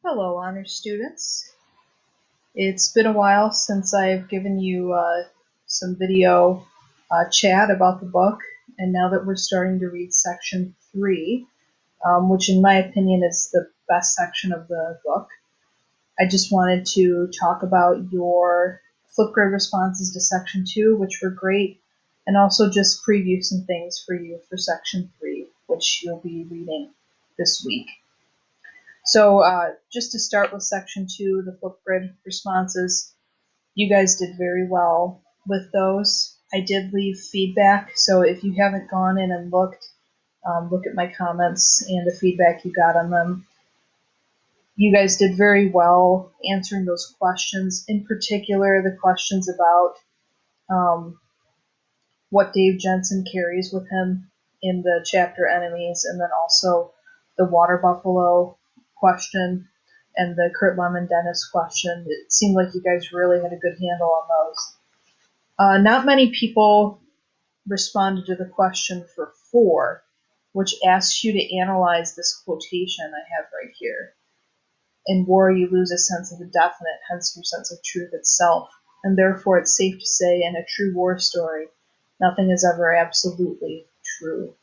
Hello, honor students. It's been a while since I've given you some video chat about the book, and now that we're starting to read section 3, which in my opinion is the best section of the book, I just wanted to talk about your Flipgrid responses to section 2, which were great, and also just preview some things for you for section 3, which you'll be reading this week. So just to start with section 2, the Flipgrid responses, you guys did very well with those. I did leave feedback, so if you haven't gone in and look at my comments and the feedback you got on them. You guys did very well answering those questions, in particular the questions about what Dave Jensen carries with him in the chapter Enemies, and then also the water buffalo question and the Kurt Lemon Dennis question. It seemed like you guys really had a good handle on those. Not many people responded to the question for 4, which asks you to analyze this quotation I have right here. In war, you lose a sense of the definite, hence your sense of truth itself, and therefore it's safe to say in a true war story, nothing is ever absolutely true.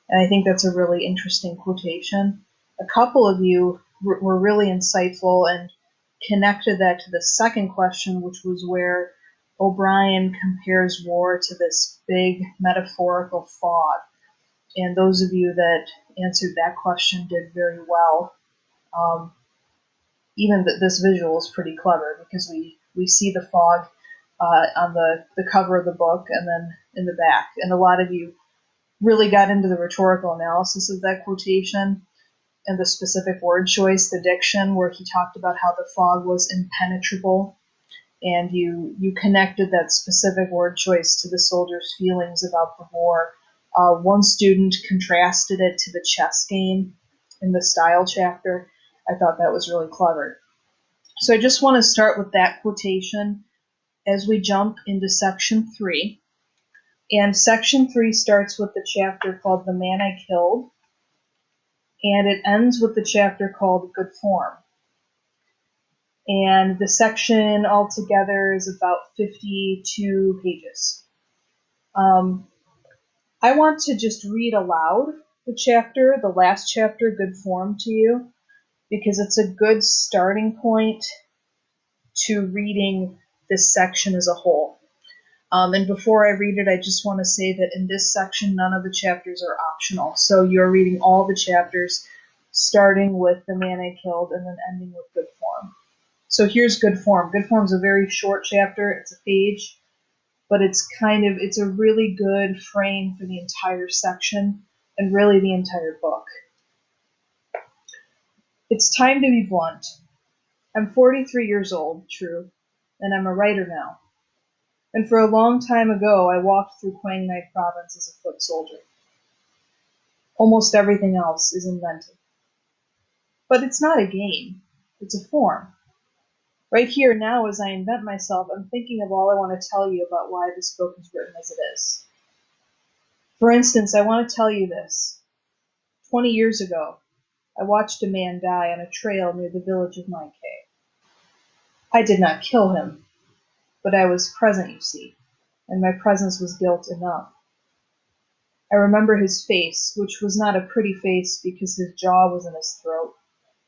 And I think that's a really interesting quotation. A couple of you were really insightful and connected that to the second question, which was where O'Brien compares war to this big metaphorical fog. And those of you that answered that question did very well. Even this visual is pretty clever because we see the fog on the cover of the book and then in the back. And a lot of you really got into the rhetorical analysis of that quotation and the specific word choice, the diction, where he talked about how the fog was impenetrable, and you connected that specific word choice to the soldiers' feelings about the war. One student contrasted it to the chess game in the style chapter. I thought that was really clever. So I just want to start with that quotation as we jump into section 3. And section 3 starts with the chapter called The Man I Killed, and it ends with the chapter called Good Form. And the section altogether is about 52 pages. I want to just read aloud the chapter, the last chapter, Good Form, to you, because it's a good starting point to reading this section as a whole. And before I read it, I just want to say that in this section, none of the chapters are optional. So you're reading all the chapters, starting with The Man I Killed and then ending with Good Form. So here's Good Form. Good Form is a very short chapter. It's a page, but it's a really good frame for the entire section and really the entire book. It's time to be blunt. I'm 43 years old, true, and I'm a writer now. And for a long time ago, I walked through Quang Ngai Province as a foot soldier. Almost everything else is invented. But it's not a game. It's a form. Right here now, as I invent myself, I'm thinking of all I want to tell you about why this book is written as it is. For instance, I want to tell you this. 20 years ago, I watched a man die on a trail near the village of Mai Khe. I did not kill him, but I was present, you see, and my presence was guilt enough. I remember his face, which was not a pretty face because his jaw was in his throat,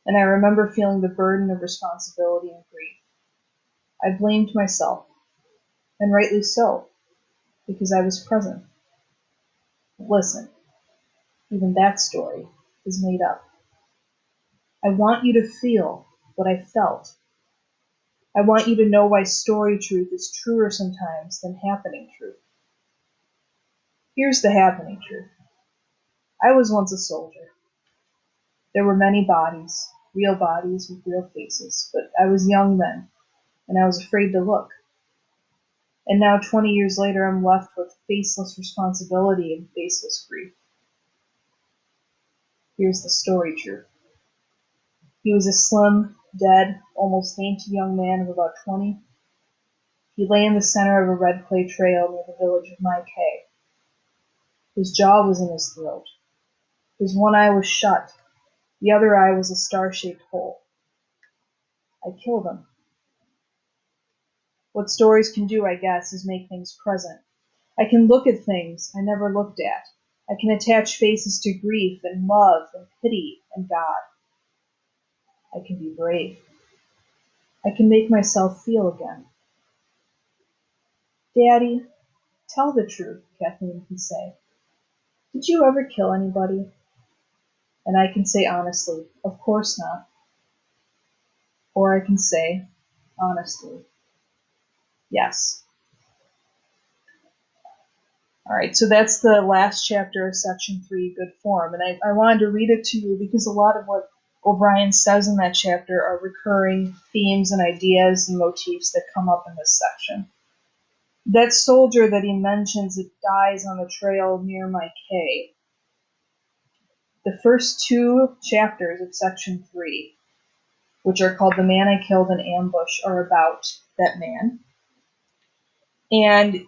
and I remember feeling the burden of responsibility and grief. I blamed myself, and rightly so, because I was present. Listen, even that story is made up. I want you to feel what I felt. I want you to know why story truth is truer sometimes than happening truth. Here's the happening truth. I was once a soldier. There were many bodies, real bodies with real faces, but I was young then, and I was afraid to look. And now, 20 years later, I'm left with faceless responsibility and faceless grief. Here's the story truth. He was a slim, dead, almost dainty young man of about 20. He lay in the center of a red clay trail near the village of Mai Khe. His jaw was in his throat. His one eye was shut. The other eye was a star-shaped hole. I kill them. What stories can do, I guess, is make things present. I can look at things I never looked at. I can attach faces to grief and love and pity and God. I can be brave. I can make myself feel again. Daddy, tell the truth, Kathleen can say. Did you ever kill anybody? And I can say honestly, of course not. Or I can say, honestly, yes. All right, so that's the last chapter of Section 3, Good Form. And I wanted to read it to you because a lot of what O'Brien says in that chapter are recurring themes and ideas and motifs that come up in this section. That soldier that he mentions that dies on the trail near my cave. The first two chapters of Section 3, which are called The Man I Killed in Ambush, are about that man. And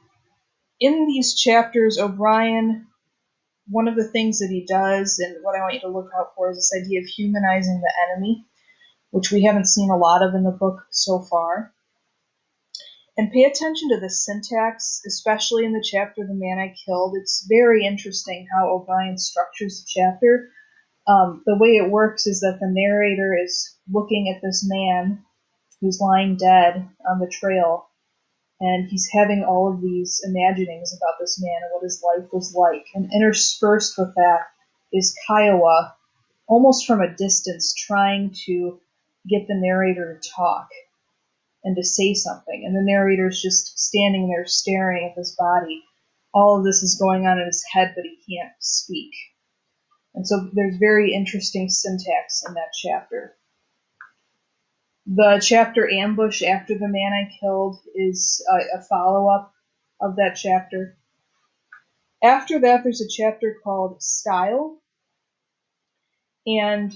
in these chapters, O'Brien, one of the things that he does, and what I want you to look out for, is this idea of humanizing the enemy, which we haven't seen a lot of in the book so far. And pay attention to the syntax, especially in the chapter The Man I Killed. It's very interesting how O'Brien structures the chapter. The way it works is that the narrator is looking at this man who's lying dead on the trail, and he's having all of these imaginings about this man and what his life was like. And interspersed with that is Kiowa, almost from a distance, trying to get the narrator to talk and to say something. And the narrator's just standing there staring at this body. All of this is going on in his head, but he can't speak. And so there's very interesting syntax in that chapter. The chapter Ambush after The Man I Killed is a follow-up of that chapter. After that, there's a chapter called Style. And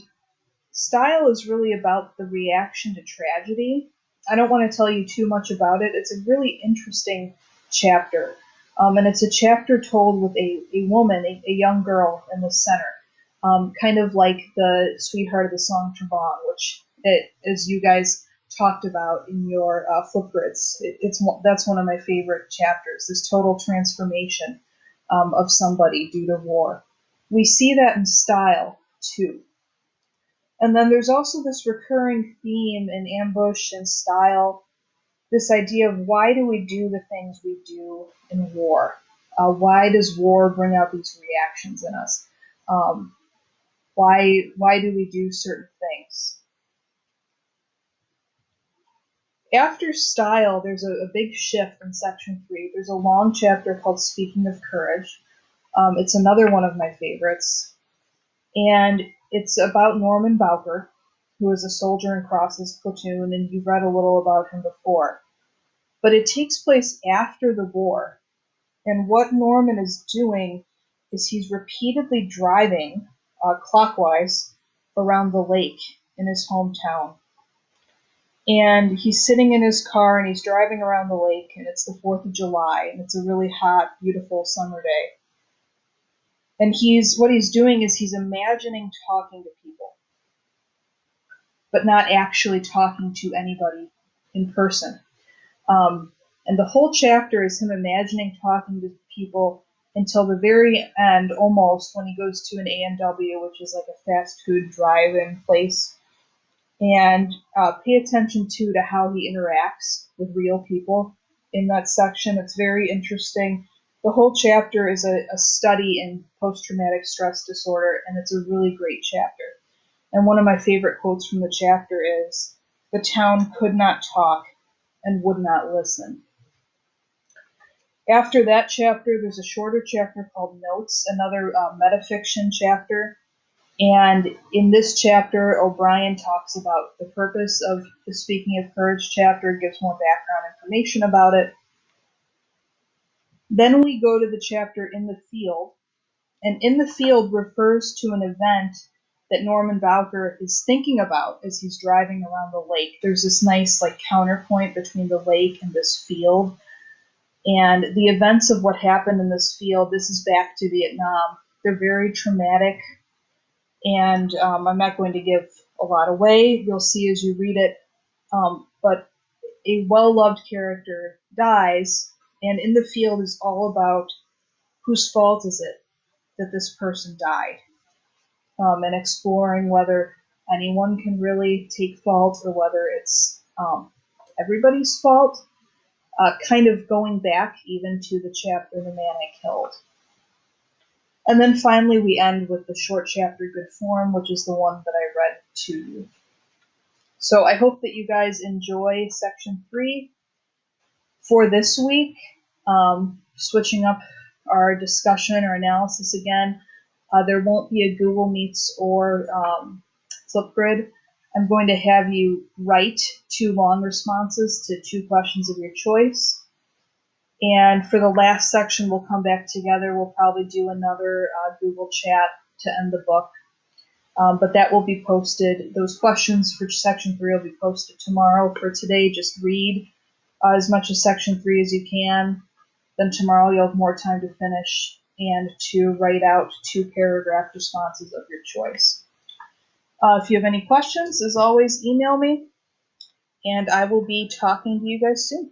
Style is really about the reaction to tragedy. I don't want to tell you too much about it. It's a really interesting chapter. And it's a chapter told with a woman, a young girl in the center. Kind of like the Sweetheart of the Song Trebon, which, as you guys talked about in your Flipgrids, that's one of my favorite chapters, this total transformation of somebody due to war. We see that in Style, too. And then there's also this recurring theme in Ambush and Style, this idea of why do we do the things we do in war? Why does war bring out these reactions in us? Why do we do certain things? After Style, there's a big shift in Section 3. There's a long chapter called Speaking of Courage. It's another one of my favorites. And it's about Norman Bowker, who is a soldier in Cross's platoon, and you've read a little about him before. But it takes place after the war. And what Norman is doing is he's repeatedly driving clockwise around the lake in his hometown. And he's sitting in his car and he's driving around the lake, and it's the 4th of July, and it's a really hot, beautiful summer day. And what he's doing is he's imagining talking to people, but not actually talking to anybody in person. And the whole chapter is him imagining talking to people until the very end, almost, when he goes to an A&W, which is like a fast food drive-in place. And pay attention, too, to how he interacts with real people in that section. It's very interesting. The whole chapter is a study in post-traumatic stress disorder, and it's a really great chapter. And one of my favorite quotes from the chapter is, "The town could not talk and would not listen." After that chapter, there's a shorter chapter called Notes, another metafiction chapter. And in this chapter, O'Brien talks about the purpose of the Speaking of Courage chapter, gives more background information about it. Then we go to the chapter In the Field, and In the Field refers to an event that Norman Bowker is thinking about as he's driving around the lake. There's this nice counterpoint between the lake and this field. And the events of what happened in this field, this is back to Vietnam, they're very traumatic. And I'm not going to give a lot away. You'll see as you read it. But a well-loved character dies, and in the field is all about whose fault is it that this person died, and exploring whether anyone can really take fault or whether it's everybody's fault. Kind of going back even to the chapter "The Man I Killed." And then finally, we end with the short chapter "Good Form," which is the one that I read to you. So I hope that you guys enjoy section 3 for this week. Switching up our discussion or analysis again, there won't be a Google Meets or Flipgrid. I'm going to have you write 2 long responses to 2 questions of your choice. And for the last section, we'll come back together. We'll probably do another Google chat to end the book. But that will be posted. Those questions for section 3 will be posted tomorrow. For today, just read as much of section 3 as you can. Then tomorrow you'll have more time to finish and to write out 2 paragraph responses of your choice. If you have any questions, as always, email me, and I will be talking to you guys soon.